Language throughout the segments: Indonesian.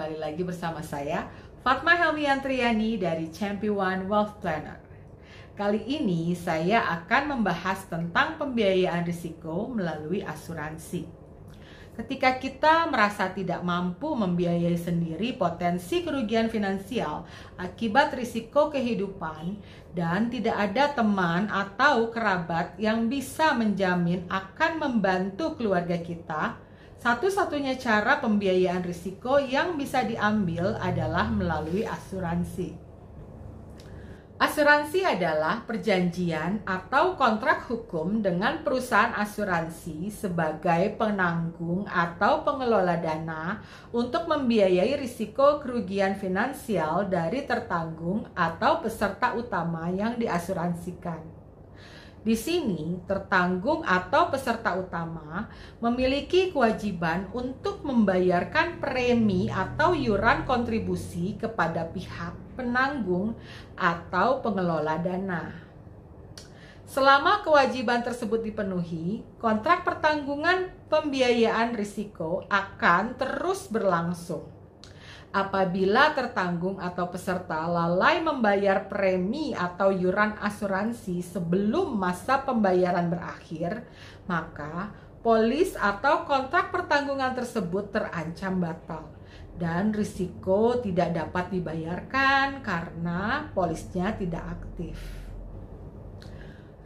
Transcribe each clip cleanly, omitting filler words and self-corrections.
kembali lagi bersama saya Fatma Helmiantriani dari Champion Wealth Planner. Kali ini saya akan membahas tentang pembiayaan risiko melalui asuransi. Ketika kita merasa tidak mampu membiayai sendiri potensi kerugian finansial akibat risiko kehidupan dan tidak ada teman atau kerabat yang bisa menjamin akan membantu keluarga kita, satu-satunya cara pembiayaan risiko yang bisa diambil adalah melalui asuransi. Asuransi adalah perjanjian atau kontrak hukum dengan perusahaan asuransi sebagai penanggung atau pengelola dana untuk membiayai risiko kerugian finansial dari tertanggung atau peserta utama yang diasuransikan. Di sini, tertanggung atau peserta utama memiliki kewajiban untuk membayarkan premi atau iuran kontribusi kepada pihak penanggung atau pengelola dana. Selama kewajiban tersebut dipenuhi, kontrak pertanggungan pembiayaan risiko akan terus berlangsung. Apabila tertanggung atau peserta lalai membayar premi atau iuran asuransi sebelum masa pembayaran berakhir, maka polis atau kontrak pertanggungan tersebut terancam batal dan risiko tidak dapat dibayarkan karena polisnya tidak aktif.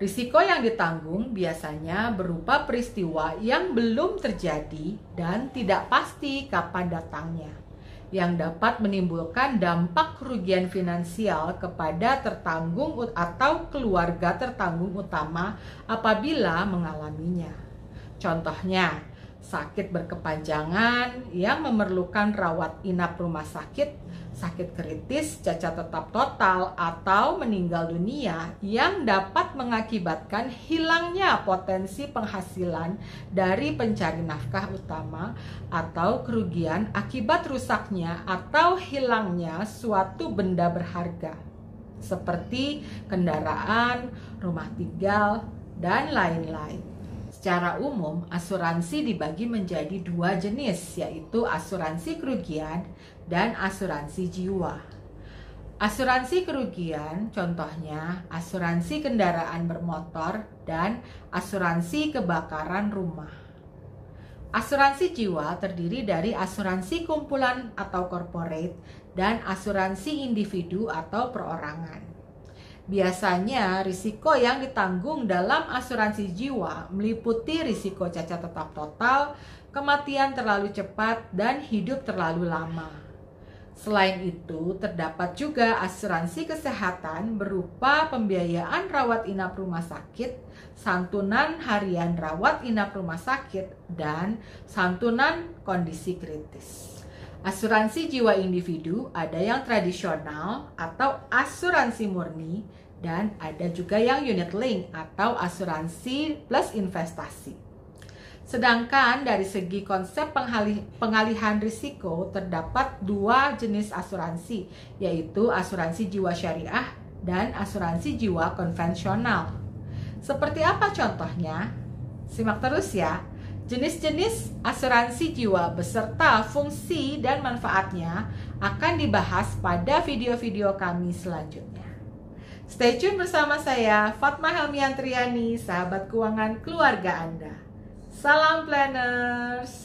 Risiko yang ditanggung biasanya berupa peristiwa yang belum terjadi dan tidak pasti kapan datangnya, yang dapat menimbulkan dampak kerugian finansial kepada tertanggung atau keluarga tertanggung utama apabila mengalaminya. Contohnya, sakit berkepanjangan yang memerlukan rawat inap rumah sakit, sakit kritis, cacat tetap total, atau meninggal dunia yang dapat mengakibatkan hilangnya potensi penghasilan dari pencari nafkah utama atau kerugian akibat rusaknya atau hilangnya suatu benda berharga seperti kendaraan, rumah tinggal, dan lain-lain. Secara umum, asuransi dibagi menjadi dua jenis, yaitu asuransi kerugian dan asuransi jiwa. Asuransi kerugian contohnya asuransi kendaraan bermotor dan asuransi kebakaran rumah. Asuransi jiwa terdiri dari asuransi kumpulan atau corporate dan asuransi individu atau perorangan. Biasanya risiko yang ditanggung dalam asuransi jiwa meliputi risiko cacat tetap total, kematian terlalu cepat, dan hidup terlalu lama. Selain itu, terdapat juga asuransi kesehatan berupa pembiayaan rawat inap rumah sakit, santunan harian rawat inap rumah sakit, dan santunan kondisi kritis. Asuransi jiwa individu ada yang tradisional atau asuransi murni, dan ada juga yang unit link atau asuransi plus investasi. Sedangkan dari segi konsep pengalihan risiko terdapat dua jenis asuransi, yaitu asuransi jiwa syariah dan asuransi jiwa konvensional. Seperti apa contohnya? Simak terus ya. Jenis-jenis asuransi jiwa beserta fungsi dan manfaatnya akan dibahas pada video-video kami selanjutnya. Stay tune bersama saya, Fatma Helmiantriani, sahabat keuangan keluarga Anda. Salam planners!